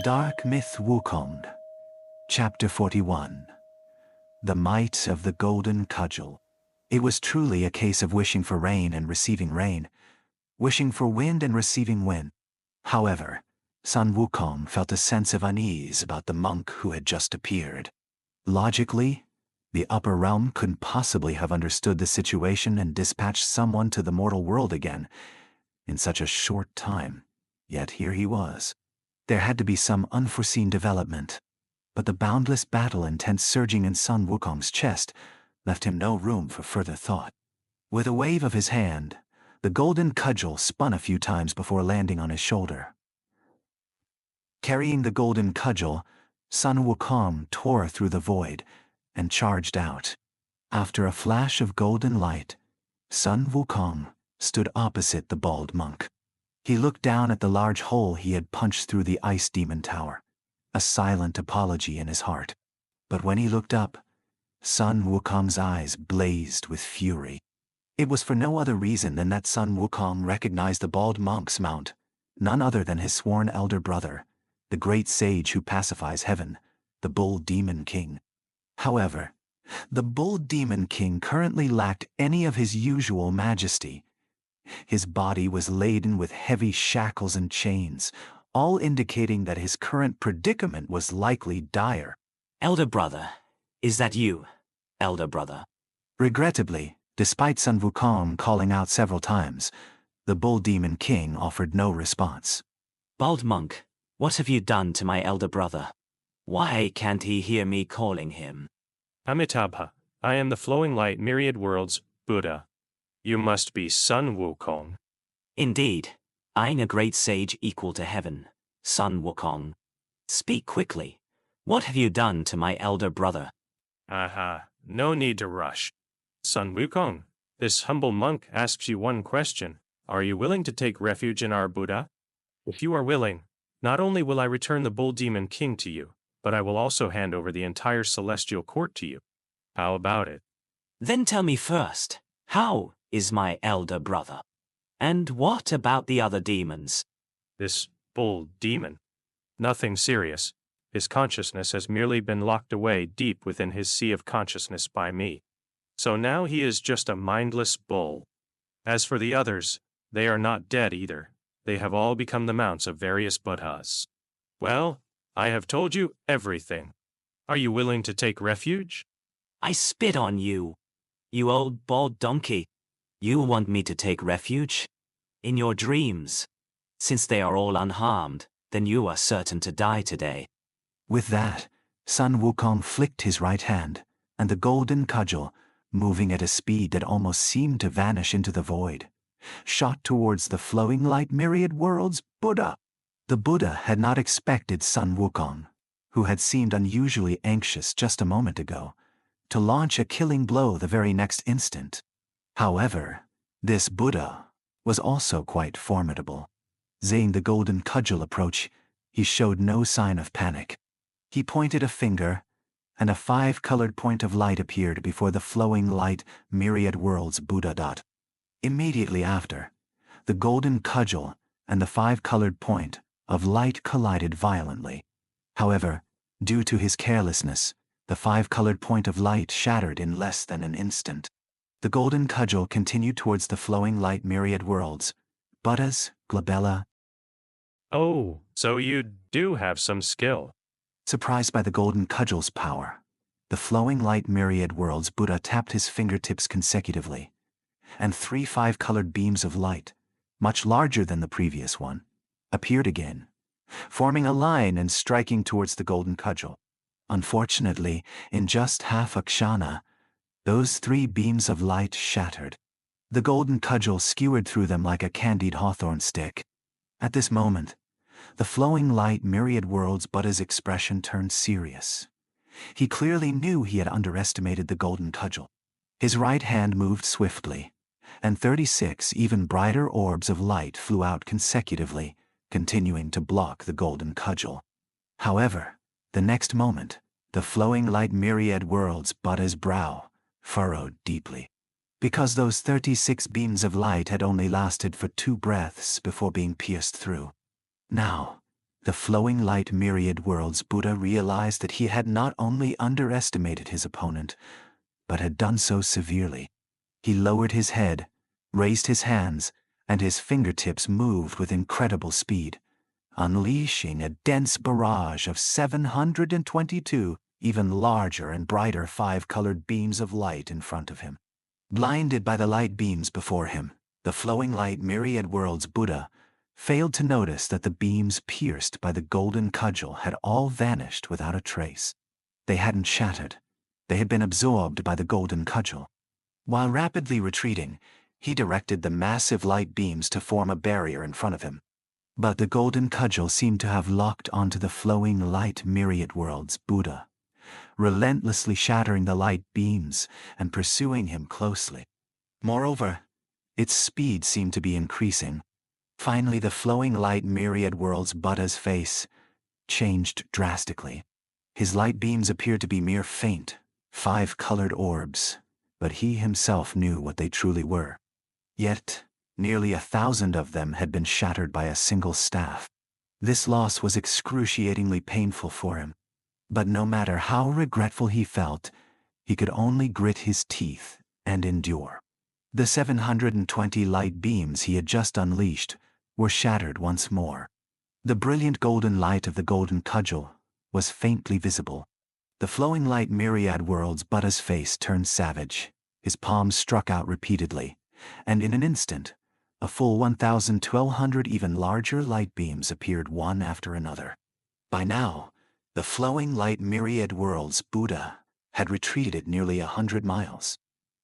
Dark Myth Wukong, Chapter 41. The Might of the Golden Cudgel. It was truly a case of wishing for rain and receiving rain, wishing for wind and receiving wind. However, Sun Wukong felt a sense of unease about the monk who had just appeared. Logically, the upper realm couldn't possibly have understood the situation and dispatched someone to the mortal world again in such a short time. Yet here he was. There had to be some unforeseen development, but the boundless battle intent surging in Sun Wukong's chest left him no room for further thought. With a wave of his hand, the golden cudgel spun a few times before landing on his shoulder. Carrying the golden cudgel, Sun Wukong tore through the void and charged out. After a flash of golden light, Sun Wukong stood opposite the bald monk. He looked down at the large hole he had punched through the ice demon tower, a silent apology in his heart. But when he looked up, Sun Wukong's eyes blazed with fury. It was for no other reason than that Sun Wukong recognized the bald monk's mount, none other than his sworn elder brother, the great sage who pacifies heaven, the Bull Demon King. However, the Bull Demon King currently lacked any of his usual majesty. His body was laden with heavy shackles and chains, all indicating that his current predicament was likely dire. Elder brother, is that you, elder brother? Regrettably, despite Sun Wukong calling out several times, the Bull Demon King offered no response. Bald monk, what have you done to my elder brother? Why can't he hear me calling him? Amitabha, I am the flowing light Myriad world's Buddha. You must be Sun Wukong. Indeed, I'm a great sage equal to heaven, Sun Wukong. Speak quickly. What have you done to my elder brother? Aha, no need to rush. Sun Wukong, this humble monk asks you one question. Are you willing to take refuge in our Buddha? If you are willing, not only will I return the Bull Demon King to you, but I will also hand over the entire celestial court to you. How about it? Then tell me first, how is my elder brother? And what about the other demons? This Bull Demon? Nothing serious. His consciousness has merely been locked away deep within his sea of consciousness by me. So now he is just a mindless bull. As for the others, they are not dead either. They have all become the mounts of various Buddhas. Well, I have told you everything. Are you willing to take refuge? I spit on you, you old bald donkey. You want me to take refuge? In your dreams. Since they are all unharmed, then you are certain to die today. With that, Sun Wukong flicked his right hand, and the golden cudgel, moving at a speed that almost seemed to vanish into the void, shot towards the flowing light Myriad world's Buddha. The Buddha had not expected Sun Wukong, who had seemed unusually anxious just a moment ago, to launch a killing blow the very next instant. However, this Buddha was also quite formidable. Seeing the golden cudgel approach, he showed no sign of panic. He pointed a finger, and a 5-colored point of light appeared before the flowing light Myriad world's Buddha. Immediately after, the golden cudgel and the 5-colored point of light collided violently. However, due to his carelessness, the 5-colored point of light shattered in less than an instant. The golden cudgel continued towards the flowing light Myriad worlds, Buddhas, Glabella. Oh, so you do have some skill. Surprised by the golden cudgel's power, the flowing light Myriad worlds Buddha tapped his fingertips consecutively, and 3 5-colored beams of light, much larger than the previous one, appeared again, forming a line and striking towards the golden cudgel. Unfortunately, in just half a kshana, those 3 beams of light shattered. The golden cudgel skewered through them like a candied hawthorn stick. At this moment, the flowing light Myriad world's Buddha's expression turned serious. He clearly knew he had underestimated the golden cudgel. His right hand moved swiftly, and 36 even brighter orbs of light flew out consecutively, continuing to block the golden cudgel. However, the next moment, the flowing light Myriad world's Buddha's brow furrowed deeply. Because those 36 beams of light had only lasted for 2 breaths before being pierced through. Now, The flowing light Myriad Worlds Buddha realized that he had not only underestimated his opponent, but had done so severely. He lowered his head, raised his hands, and his fingertips moved with incredible speed, unleashing a dense barrage of 722 even larger and brighter five-colored beams of light in front of him. Blinded by the light beams before him, the flowing light Myriad Worlds Buddha failed to notice that the beams pierced by the Golden Cudgel had all vanished without a trace. They hadn't shattered. They had been absorbed by the Golden Cudgel. While rapidly retreating, he directed the massive light beams to form a barrier in front of him. But the Golden Cudgel seemed to have locked onto the flowing light Myriad Worlds Buddha, relentlessly shattering the light beams and pursuing him closely. Moreover, its speed seemed to be increasing. Finally, the flowing light Myriad Worlds Buddha's face changed drastically. His light beams appeared to be mere faint, five-colored orbs, but he himself knew what they truly were. Yet, nearly 1,000 of them had been shattered by a single staff. This loss was excruciatingly painful for him. But no matter how regretful he felt, he could only grit his teeth and endure. The 720 light beams he had just unleashed were shattered once more. The brilliant golden light of the Golden Cudgel was faintly visible. The flowing light Myriad Worlds Buddha's face turned savage. His palms struck out repeatedly, and in an instant, a full 1,200 even larger light beams appeared one after another. By now, the flowing light Myriad Worlds Buddha had retreated nearly 100 miles.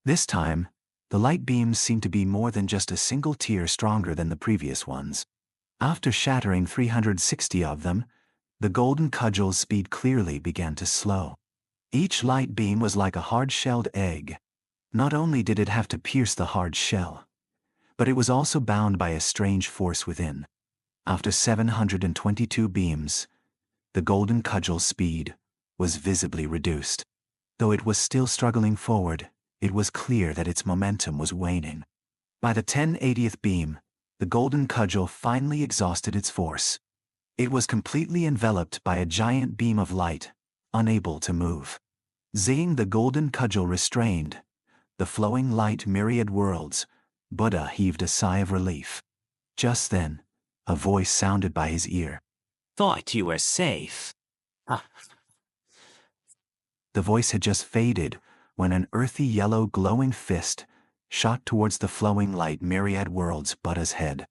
This time, the light beams seemed to be more than just a single tier stronger than the previous ones. After shattering 360 of them, the Golden Cudgel's speed clearly began to slow. Each light beam was like a hard-shelled egg. Not only did it have to pierce the hard shell, but it was also bound by a strange force within. After 722 beams, the Golden Cudgel's speed was visibly reduced. Though it was still struggling forward, it was clear that its momentum was waning. By the 1080th beam, the Golden Cudgel finally exhausted its force. It was completely enveloped by a giant beam of light, unable to move. Seeing the Golden Cudgel restrained, the flowing light Myriad Worlds Buddha heaved a sigh of relief. Just then, a voice sounded by his ear. Thought you were safe. The voice had just faded when an earthy yellow glowing fist shot towards the flowing light Myriad Worlds Buddha's head.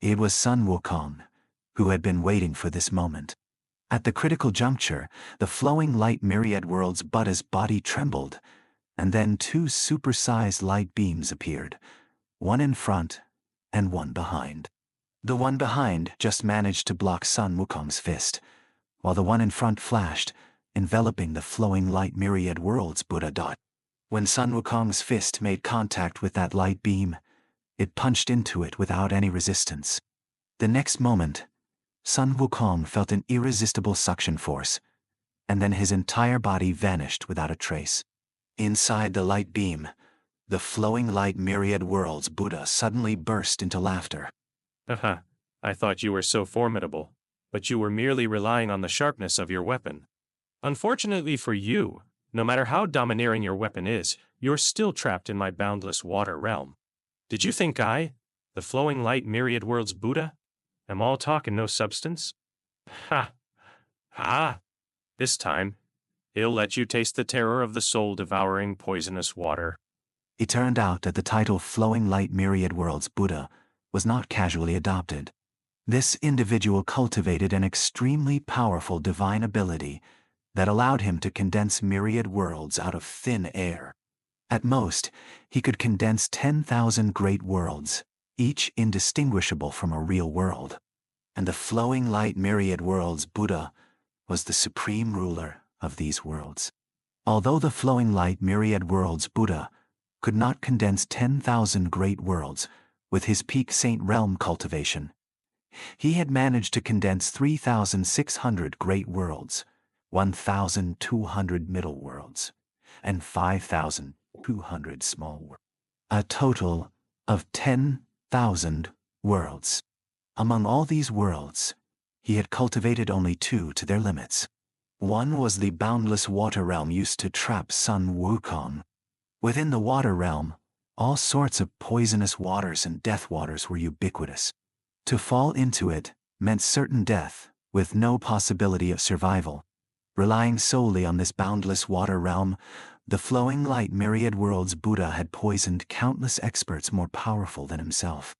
It was Sun Wukong, who had been waiting for this moment. At the critical juncture, the flowing light Myriad Worlds Buddha's body trembled, and then two supersized light beams appeared, one in front and one behind. The one behind just managed to block Sun Wukong's fist, while the one in front flashed, enveloping the flowing light Myriad Worlds Buddha. When Sun Wukong's fist made contact with that light beam, it punched into it without any resistance. The next moment, Sun Wukong felt an irresistible suction force, and then his entire body vanished without a trace. Inside the light beam, the flowing light Myriad Worlds Buddha suddenly burst into laughter. Haha, I thought you were so formidable, but you were merely relying on the sharpness of your weapon. Unfortunately for you, no matter how domineering your weapon is, you're still trapped in my Boundless Water Realm. Did you think I, the flowing light Myriad Worlds Buddha, am all talk and no substance? Ha! Ha! This time, he'll let you taste the terror of the soul-devouring poisonous water. It turned out that the title Flowing Light Myriad Worlds Buddha was not casually adopted. This individual cultivated an extremely powerful divine ability that allowed him to condense myriad worlds out of thin air. At most, he could condense 10,000 great worlds, each indistinguishable from a real world. And the flowing light Myriad Worlds Buddha was the supreme ruler of these worlds. Although the flowing light Myriad Worlds Buddha could not condense 10,000 great worlds with his peak saint realm cultivation, he had managed to condense 3,600 great worlds, 1,200 middle worlds, and 5,200 small worlds. A total of 10,000 worlds. Among all these worlds, he had cultivated only two to their limits. One was the Boundless Water Realm used to trap Sun Wukong. Within the Water Realm, all sorts of poisonous waters and death waters were ubiquitous. To fall into it meant certain death, with no possibility of survival. Relying solely on this Boundless Water Realm, the flowing light Myriad world's Buddha had poisoned countless experts more powerful than himself.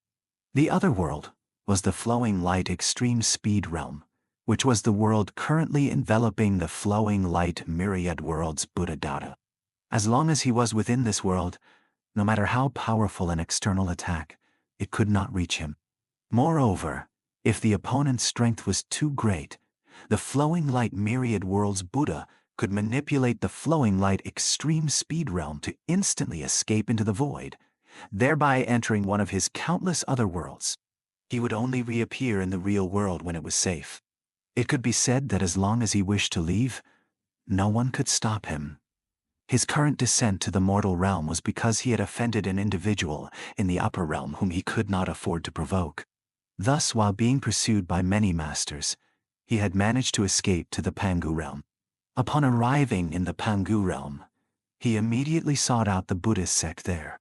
The other world was the flowing light Extreme Speed Realm, which was the world currently enveloping the flowing light Myriad world's Buddha Dada. As long as he was within this world, no matter how powerful an external attack, it could not reach him. Moreover, if the opponent's strength was too great, the flowing light Myriad world's Buddha could manipulate the flowing light Extreme Speed Realm to instantly escape into the void, thereby entering one of his countless other worlds. He would only reappear in the real world when it was safe. It could be said that as long as he wished to leave, no one could stop him. His current descent to the mortal realm was because he had offended an individual in the upper realm whom he could not afford to provoke. Thus, while being pursued by many masters, he had managed to escape to the Pangu realm. Upon arriving in the Pangu realm, he immediately sought out the Buddhist sect there.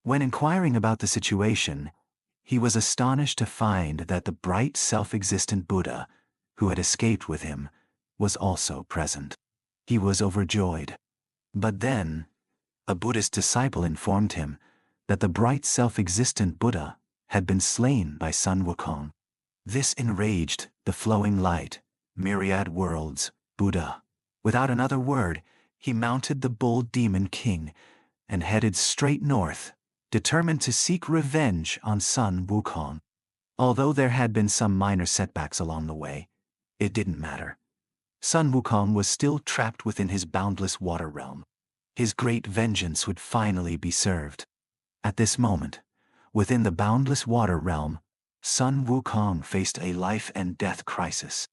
When inquiring about the situation, he was astonished to find that the Bright Self-Existent Buddha, who had escaped with him, was also present. He was overjoyed. But then, a Buddhist disciple informed him that the Bright Self-Existent Buddha had been slain by Sun Wukong. This enraged the flowing light, Myriad world's Buddha. Without another word, he mounted the bull demon king and headed straight north, determined to seek revenge on Sun Wukong. Although there had been some minor setbacks along the way, it didn't matter. Sun Wukong was still trapped within his boundless water realm. His great vengeance would finally be served. At this moment, within the boundless water realm, Sun Wukong faced a life and death crisis.